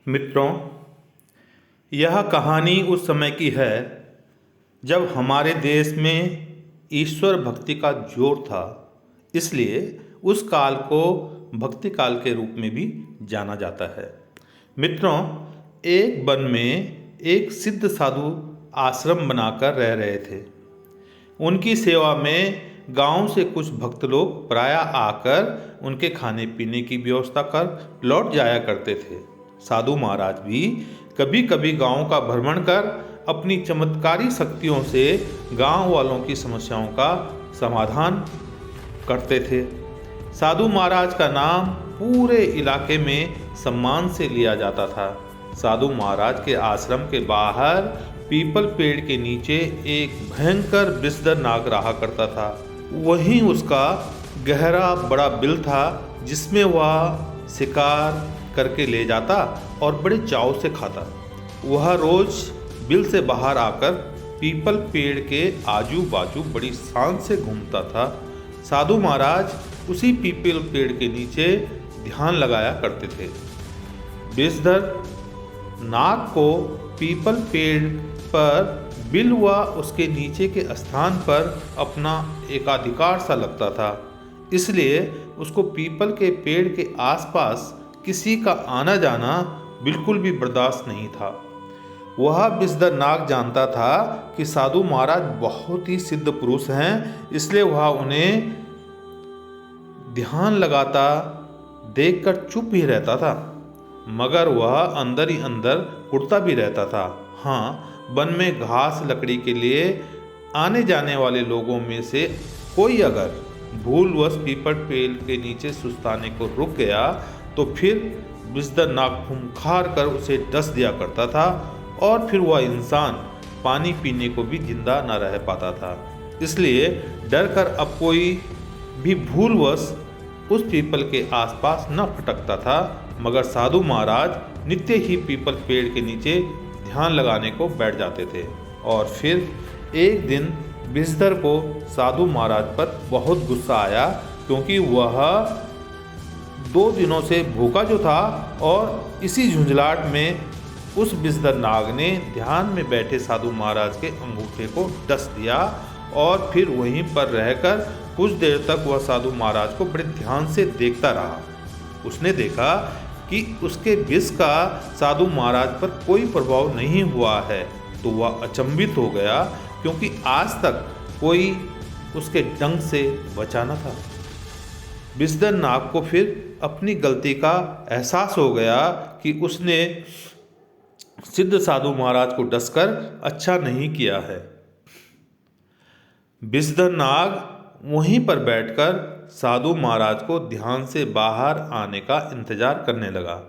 मित्रों, यह कहानी उस समय की है जब हमारे देश में ईश्वर भक्ति का जोर था। इसलिए उस काल को भक्ति काल के रूप में भी जाना जाता है। मित्रों, एक वन में एक सिद्ध साधु आश्रम बनाकर रह रहे थे। उनकी सेवा में गांव से कुछ भक्त लोग प्रायः आकर उनके खाने पीने की व्यवस्था कर लौट जाया करते थे। साधु महाराज भी कभी कभी गांव का भ्रमण कर अपनी चमत्कारी शक्तियों से गांव वालों की समस्याओं का समाधान करते थे। साधु महाराज का नाम पूरे इलाके में सम्मान से लिया जाता था। साधु महाराज के आश्रम के बाहर पीपल पेड़ के नीचे एक भयंकर विषधर नाग रहा करता था। वहीं उसका गहरा बड़ा बिल था जिसमें वह शिकार करके ले जाता और बड़े चाव से खाता। वह रोज बिल से बाहर आकर पीपल पेड़ के आजू बाजू बड़ी शान से घूमता था। साधु महाराज उसी पीपल पेड़ के नीचे ध्यान लगाया करते थे। विषधर नाग को पीपल पेड़ पर बिल व उसके नीचे के स्थान पर अपना एकाधिकार सा लगता था। इसलिए उसको पीपल के पेड़ के आसपास किसी का आना जाना बिल्कुल भी बर्दाश्त नहीं था। वह विषधर नाग जानता था कि साधु महाराज बहुत ही सिद्ध पुरुष हैं, इसलिए वह उन्हें ध्यान लगाता देखकर चुप ही रहता था, मगर वह अंदर ही अंदर कुड़ता भी रहता था। हाँ, वन में घास लकड़ी के लिए आने जाने वाले लोगों में से कोई अगर भूलवश पीपल पेड़ के नीचे सुस्ताने को रुक गया तो फिर विषधर नाग खूंखार कर उसे डस दिया करता था और फिर वह इंसान पानी पीने को भी जिंदा न रह पाता था। इसलिए डर कर अब कोई भी भूलवश उस पीपल के आसपास न फटकता था, मगर साधु महाराज नित्य ही पीपल पेड़ के नीचे ध्यान लगाने को बैठ जाते थे। और फिर एक दिन विषधर को साधु महाराज पर बहुत गुस्सा आया, क्योंकि वह 2 दिनों से भूखा जो था और इसी झुंझलाहट में उस विषधर नाग ने ध्यान में बैठे साधु महाराज के अंगूठे को डस दिया और फिर वहीं पर रहकर कुछ देर तक वह साधु महाराज को बड़े ध्यान से देखता रहा। उसने देखा कि उसके विष का साधु महाराज पर कोई प्रभाव नहीं हुआ है, तो वह अचंभित हो गया, क्योंकि आज तक कोई उसके डंक से बचा न था। विषधर नाग को फिर अपनी गलती का एहसास हो गया कि उसने सिद्ध साधु महाराज को डसकर अच्छा नहीं किया है। विषधर नाग वहीं पर बैठकर साधु महाराज को ध्यान से बाहर आने का इंतजार करने लगा।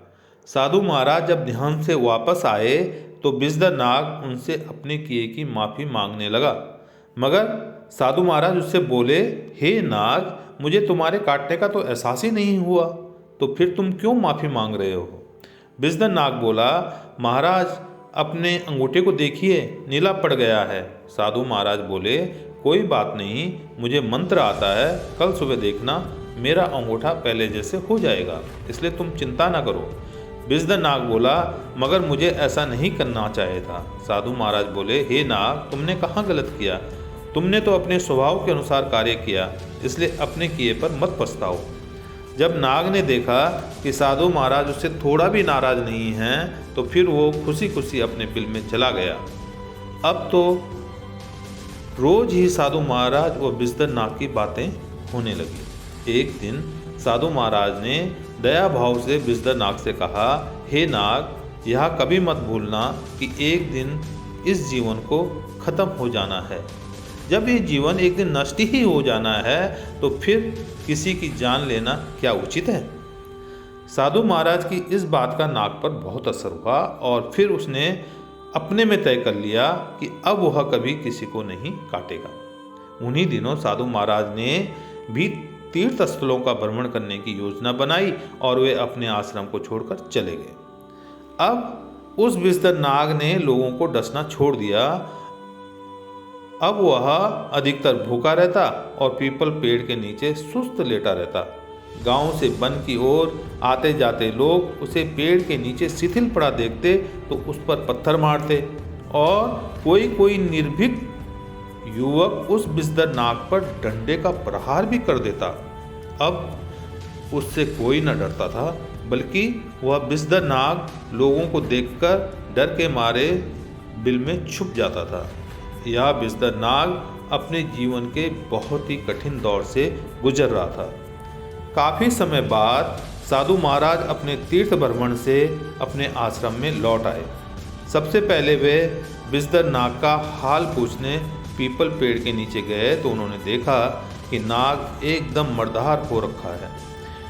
साधु महाराज जब ध्यान से वापस आए तो विषधर नाग उनसे अपने किए की माफ़ी मांगने लगा, मगर साधु महाराज उससे बोले, हे नाग, मुझे तुम्हारे काटने का तो एहसास ही नहीं हुआ, तो फिर तुम क्यों माफ़ी मांग रहे हो? विषधर नाग बोला, महाराज अपने अंगूठे को देखिए, नीला पड़ गया है। साधु महाराज बोले, कोई बात नहीं, मुझे मंत्र आता है, कल सुबह देखना मेरा अंगूठा पहले जैसे हो जाएगा, इसलिए तुम चिंता ना करो। विषधर नाग बोला, मगर मुझे ऐसा नहीं करना चाहिए था। साधु महाराज बोले, हे नाग, तुमने कहाँ गलत किया? तुमने तो अपने स्वभाव के अनुसार कार्य किया, इसलिए अपने किए पर मत पछताओ। जब नाग ने देखा कि साधु महाराज उससे थोड़ा भी नाराज नहीं हैं, तो फिर वो खुशी खुशी अपने बिल में चला गया। अब तो रोज ही साधु महाराज व विषधर नाग की बातें होने लगी। एक दिन साधु महाराज ने दया भाव से विषधर नाग से कहा, हे नाग, यह कभी मत भूलना कि एक दिन इस जीवन को खत्म हो जाना है। जब ये जीवन एक दिन नष्ट ही हो जाना है तो फिर किसी की जान लेना क्या उचित है? साधु महाराज की इस बात का नाग पर बहुत असर हुआ और फिर उसने अपने में तय कर लिया कि अब वह कभी किसी को नहीं काटेगा। उन्हीं दिनों साधु महाराज ने भी तीर्थ स्थलों का भ्रमण करने की योजना बनाई और वे अपने आश्रम को छोड़कर चले गए। अब उस विषधर नाग ने लोगों को डसना छोड़ दिया। अब वह अधिकतर भूखा रहता और पीपल पेड़ के नीचे सुस्त लेटा रहता। गांव से वन की ओर आते जाते लोग उसे पेड़ के नीचे शिथिल पड़ा देखते तो उस पर पत्थर मारते और कोई कोई निर्भीक युवक उस विषधर नाग पर डंडे का प्रहार भी कर देता। अब उससे कोई न डरता था, बल्कि वह विषधर नाग लोगों को देखकर डर के मारे बिल में छुप जाता था। यह विषधर नाग अपने जीवन के बहुत ही कठिन दौर से गुजर रहा था। काफ़ी समय बाद साधु महाराज अपने तीर्थ भ्रमण से अपने आश्रम में लौट आए। सबसे पहले वे विषधर नाग का हाल पूछने पीपल पेड़ के नीचे गए तो उन्होंने देखा कि नाग एकदम मर्दार हो रखा है।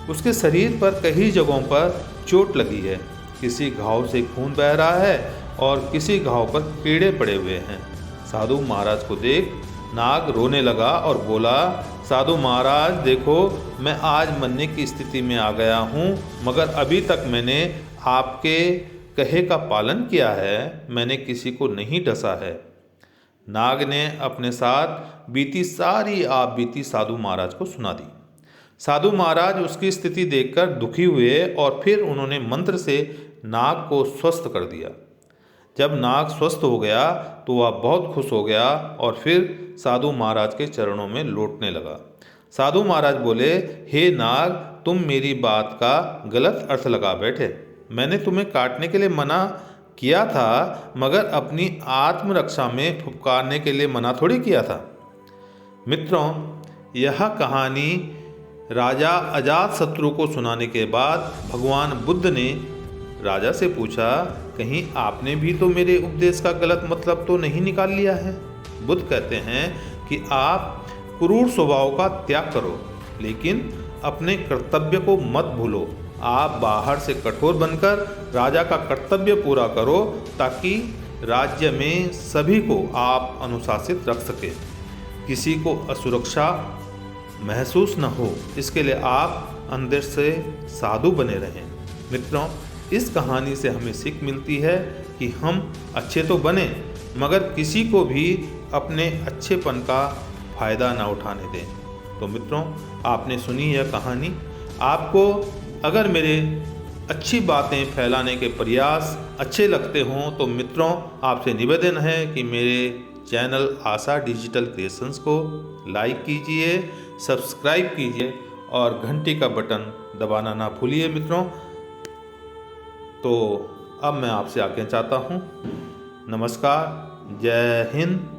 उसके शरीर पर कई जगहों पर चोट लगी है, किसी घाव से खून बह रहा है और किसी घाव पर कीड़े पड़े हुए हैं। साधु महाराज को देख नाग रोने लगा और बोला, साधु महाराज देखो, मैं आज मरने की स्थिति में आ गया हूँ, मगर अभी तक मैंने आपके कहे का पालन किया है, मैंने किसी को नहीं डसा है। नाग ने अपने साथ बीती सारी आप बीती साधु महाराज को सुना दी। साधु महाराज उसकी स्थिति देखकर दुखी हुए और फिर उन्होंने मंत्र से नाग को स्वस्थ कर दिया। जब नाग स्वस्थ हो गया तो वह बहुत खुश हो गया और फिर साधु महाराज के चरणों में लौटने लगा। साधु महाराज बोले, हे नाग, तुम मेरी बात का गलत अर्थ लगा बैठे। मैंने तुम्हें काटने के लिए मना किया था, मगर अपनी आत्मरक्षा में फुफकारने के लिए मना थोड़ी किया था। मित्रों, यह कहानी राजा अजातशत्रु को सुनाने के बाद भगवान बुद्ध ने राजा से पूछा, कहीं आपने भी तो मेरे उपदेश का गलत मतलब तो नहीं निकाल लिया है। बुद्ध कहते हैं कि आप क्रूर स्वभाव का त्याग करो, लेकिन अपने कर्तव्य को मत भूलो। आप बाहर से कठोर बनकर राजा का कर्तव्य पूरा करो, ताकि राज्य में सभी को आप अनुशासित रख सके, किसी को असुरक्षा महसूस न हो। इसके लिए आप अंदर से साधु बने रहें। मित्रों, इस कहानी से हमें सीख मिलती है कि हम अच्छे तो बने, मगर किसी को भी अपने अच्छेपन का फ़ायदा ना उठाने दें। तो मित्रों, आपने सुनी यह कहानी। आपको अगर मेरे अच्छी बातें फैलाने के प्रयास अच्छे लगते हों तो मित्रों, आपसे निवेदन है कि मेरे चैनल आशा डिजिटल क्रिएशंस को लाइक कीजिए, सब्सक्राइब कीजिए और घंटी का बटन दबाना ना भूलिए। मित्रों, तो अब मैं आपसे आज्ञा चाहता हूँ। नमस्कार, जय हिंद।